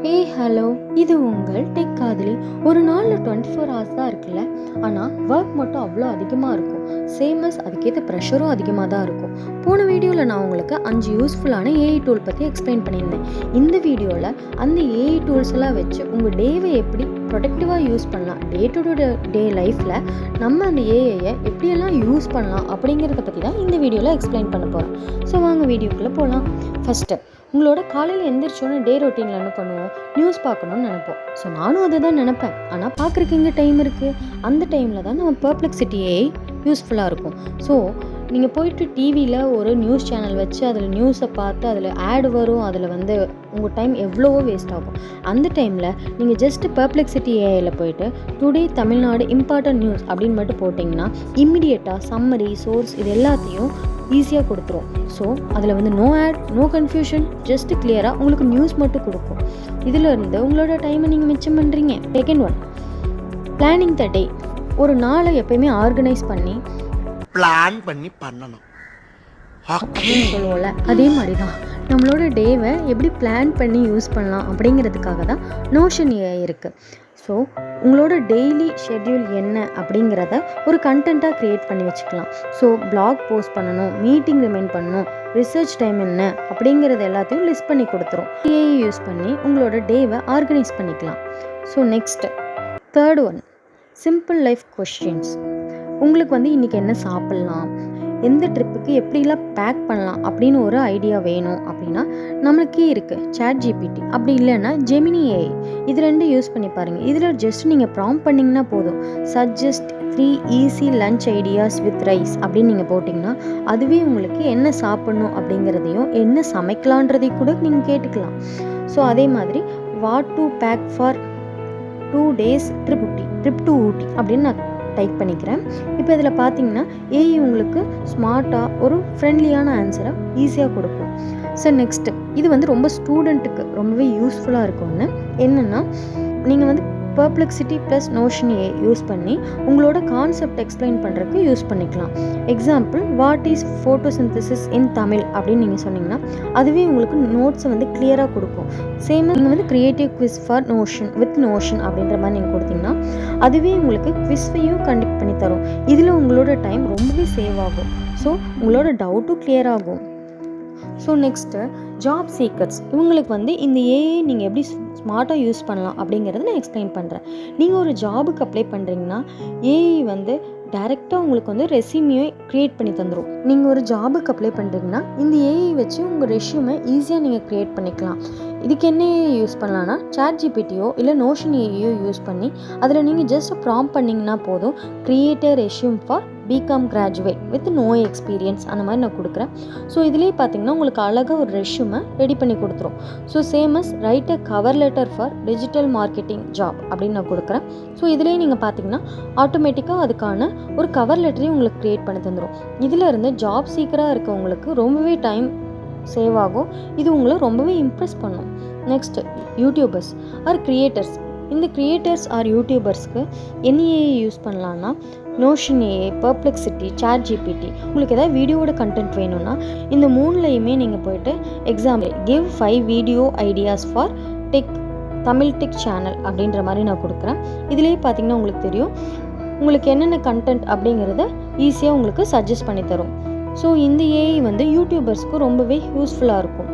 Hello, இது உங்கள் tech காதலி. ஒரு நாளில் 24 ஹவர்ஸ் தான் இருக்குல்ல, ஆனால் ஒர்க் மட்டும் அவ்வளோ அதிகமாக இருக்கும். சேமஸ் அதுக்கேற்ற ப்ரெஷரும் அதிகமாக தான் இருக்கும். போன வீடியோவில் நான் உங்களுக்கு 5 யூஸ்ஃபுல்லான ஏஐ டூல் பற்றி எக்ஸ்பிளைன் பண்ணியிருந்தேன். இந்த வீடியோவில் அந்த ஏஐ டூல்ஸ் எல்லாம் வச்சு உங்கள் டேவை எப்படி ப்ரொடக்டிவாக யூஸ் பண்ணலாம், டே டு டே லைஃப்பில் நம்ம அந்த ஏஐயை எப்படியெல்லாம் யூஸ் பண்ணலாம் அப்படிங்கிறத பற்றி தான் இந்த வீடியோவில் எக்ஸ்பிளைன் பண்ண போகிறோம். ஸோ வாங்க வீடியோக்குள்ளே போகலாம். ஃபஸ்ட்டு, உங்களோட காலையில் எந்திரிச்சோன்னு டே ரொட்டீனில் என்ன பண்ணுவோம்? நியூஸ் பார்க்கணுன்னு நினைப்போம். ஸோ நானும் அதை தான் நினப்பேன். ஆனால் பார்க்குறக்கு எங்கே டைம் இருக்குது? அந்த டைமில் தான் நம்ம பெர்ப்ளெக்சிட்டியே யூஸ்ஃபுல்லாக இருக்கும். ஸோ நீங்கள் போயிட்டு டிவியில் ஒரு நியூஸ் சேனல் வச்சு அதில் நியூஸை பார்த்து அதில் ஆட் வரும், அதில் உங்கள் டைம் எவ்வளவோ வேஸ்ட் ஆகும். அந்த டைமில் நீங்கள் ஜஸ்ட்டு பெர்ப்ளெக்சிட்டி ஏஐயில் போயிட்டு டுடே தமிழ்நாடு இம்பார்ட்டன்ட் நியூஸ் அப்படின்னு மட்டும் போட்டிங்கன்னா இம்மிடியேட்டாக சம்மரி, சோர்ஸ் இது எல்லாத்தையும் ஈஸியாக கொடுத்துரும். ஸோ அதில் no ad, no confusion, just கிளியராக உங்களுக்கு நியூஸ் மட்டும் கொடுக்கும். இதிலிருந்து உங்களோட டைமை நீங்கள் மிச்சம் பண்ணுறீங்க. செகண்ட் ஒன், பிளானிங் த டே. ஒரு நாளை எப்பயுமே ஆர்கனைஸ் பண்ணி பிளான் பண்ணி பண்ணணும் அப்படின்னு சொல்லுவோம்ல, அதே மாதிரி தான் நம்மளோட டேவை எப்படி பிளான் பண்ணி யூஸ் பண்ணலாம் அப்படிங்கிறதுக்காக தான் நோஷன் ஏஐ இருக்குது. ஸோ உங்களோட டெய்லி ஷெட்யூல் என்ன அப்படிங்கிறத ஒரு கண்டென்ட்டாக க்ரியேட் பண்ணி வச்சுக்கலாம். ஸோ பிளாக் போஸ்ட் பண்ணணும், மீட்டிங் ரிமைண்ட் பண்ணணும், ரிசர்ச் டைம் என்ன அப்படிங்கிறது எல்லாத்தையும் லிஸ்ட் பண்ணி கொடுத்துரும். ஏஐ யூஸ் பண்ணி உங்களோட டேவை ஆர்கனைஸ் பண்ணிக்கலாம். So next, third one, simple life questions. உங்களுக்கு இன்றைக்கி என்ன சாப்பிட்லாம், எந்த ட்ரிப்புக்கு எப்படிலாம் பேக் பண்ணலாம் அப்படின்னு ஒரு ஐடியா வேணும் அப்படின்னா நம்மளுக்கே இருக்குது சாட் ஜிபிடி. அப்படி இல்லைன்னா ஜெமினி ஏஐ. இது ரெண்டு யூஸ் பண்ணி பாருங்கள். இதில் ஜஸ்ட் நீங்கள் ப்ராம்ப்ட் பண்ணிங்கன்னா போதும். Suggest 3 easy lunch ideas with rice அப்படின்னு நீங்கள் போட்டிங்கன்னா அதுவே உங்களுக்கு என்ன சாப்பிட்ணும் அப்படிங்கிறதையும் என்ன சமைக்கலான்றதையும் கூட நீங்கள் கேட்டுக்கலாம். ஸோ அதே மாதிரி what to pack for 2 days trip to Ooty அப்படின்னு நான் டைப் பண்ணிக்கிறேன். இப்போ இதில் பார்த்தீங்கன்னா ஏஐ உங்களுக்கு ஸ்மார்ட்டாக ஒரு ஃப்ரெண்ட்லியான ஆன்சரை ஈஸியாக கொடுக்கும். ஸோ நெக்ஸ்ட்டு, இது ரொம்ப ஸ்டூடெண்ட்டுக்கு ரொம்பவே யூஸ்ஃபுல்லாக இருக்கும்னு என்னென்னா, நீங்கள் Perplexity plus notion AI use பண்ணி உங்களோட கான்செப்ட் எக்ஸ்பிளைன் பண்ணுறதுக்கு யூஸ் பண்ணிக்கலாம். எக்ஸாம்பிள், வாட் இஸ் ஃபோட்டோசிந்தசிஸ் இன் தமிழ் அப்படின்னு நீங்கள் சொன்னீங்கன்னா அதுவே உங்களுக்கு நோட்ஸை கிளியராக கொடுக்கும். சேம் நீங்கள் creative quiz for notion with notion அப்படின்ற மாதிரி நீங்கள் கொடுத்தீங்கன்னா அதுவே உங்களுக்கு குவிஸ்வையும் கண்டக்ட் பண்ணி தரும். இதில் உங்களோட டைம் ரொம்பவே சேவ் ஆகும். ஸோ உங்களோட டவுட்டும் கிளியர் ஆகும். So next, job seekers. இவங்களுக்கு இந்த ஏஐ நீங்கள் எப்படி ஸ்மார்ட்டாக யூஸ் பண்ணலாம் அப்படிங்கிறத நான் எக்ஸ்பிளைன் பண்ணுறேன். நீங்கள் ஒரு ஜாபுக்கு அப்ளை பண்ணுறீங்கன்னா ஏஐ டைரெக்டாக உங்களுக்கு ரெஸ்யூமையை க்ரியேட் பண்ணி தந்துடும். நீங்கள் ஒரு ஜாபுக்கு அப்ளை பண்ணுறீங்கன்னா இந்த ஏஐ வச்சு உங்கள் ரெஸ்யூமை ஈஸியாக நீங்கள் க்ரியேட் பண்ணிக்கலாம். இதுக்கு என்ன ஏஐ யூஸ் பண்ணலான்னா சாட் ஜிபிடியோ இல்லை நோஷன் ஏஐயோ யூஸ் பண்ணி அதில் நீங்கள் ஜஸ்ட் ப்ராம்ப்ட் பண்ணிங்கன்னா போதும். Create a resume for become graduate with no experience அந்த மாதிரி நான் கொடுக்குறேன். ஸோ இதிலே பார்த்தீங்கன்னா உங்களுக்கு அழகாக ஒரு ரெஸ்யூமை ரெடி பண்ணி கொடுத்துரும். So same as right a cover letter for digital marketing job அப்படின்னு நான் கொடுக்குறேன். ஸோ இதிலே நீங்கள் பார்த்தீங்கன்னா ஆட்டோமேட்டிக்காக அதுக்கான ஒரு கவர் லெட்டரையும் உங்களுக்கு க்ரியேட் பண்ணி தந்துடும். இதில் ஜாப் சீக்கராக இருக்கவங்களுக்கு ரொம்பவே டைம் சேவ் ஆகும். இது உங்களை ரொம்பவே இம்ப்ரெஸ் பண்ணும். Next, YouTubers or creators. இந்த கிரியேட்டர்ஸ் ஆர் யூடியூபர்ஸ்க்கு என்ன ஏஐ யூஸ் பண்ணலான்னா Notion AI, Perplexity, chat GPT. உங்களுக்கு ஏதாவது வீடியோட கண்டென்ட் வேணும்னா இந்த 3லையுமே நீங்கள் போயிட்டு example give 5 video ideas for Tamil tech channel அப்படின்ற மாதிரி நான் கொடுக்குறேன். இதுலேயே பார்த்தீங்கன்னா உங்களுக்கு தெரியும் உங்களுக்கு என்னென்ன கண்டென்ட் அப்படிங்கிறத ஈஸியாக உங்களுக்கு சஜஸ்ட் பண்ணி தரும். ஸோ இந்த ஏஐ யூடியூபர்ஸ்க்கு ரொம்பவே யூஸ்ஃபுல்லாக இருக்கும்.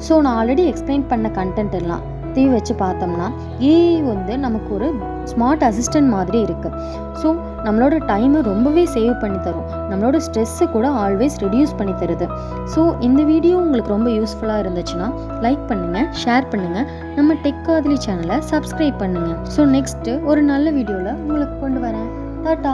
ஸோ நான் ஆல்ரெடி எக்ஸ்பிளைன் பண்ண கண்டென்ட் எல்லாம் தீ வச்சு பார்த்தோம்னா ஏஐ நமக்கு ஒரு ஸ்மார்ட் அசிஸ்டன்ட் மாதிரி இருக்குது. ஸோ நம்மளோட டைமை ரொம்பவே சேவ் பண்ணி தரும். நம்மளோட ஸ்ட்ரெஸ்ஸை கூட ஆல்வேஸ் ரெடியூஸ் பண்ணி தருது. ஸோ இந்த வீடியோ உங்களுக்கு ரொம்ப யூஸ்ஃபுல்லாக இருந்துச்சுன்னா லைக் பண்ணுங்கள், ஷேர் பண்ணுங்கள், நம்ம டெக் காதலி சேனலை சப்ஸ்கிரைப் பண்ணுங்கள். ஸோ நெக்ஸ்ட்டு ஒரு நல்ல வீடியோவில் உங்களுக்கு கொண்டு வரேன். டாடா.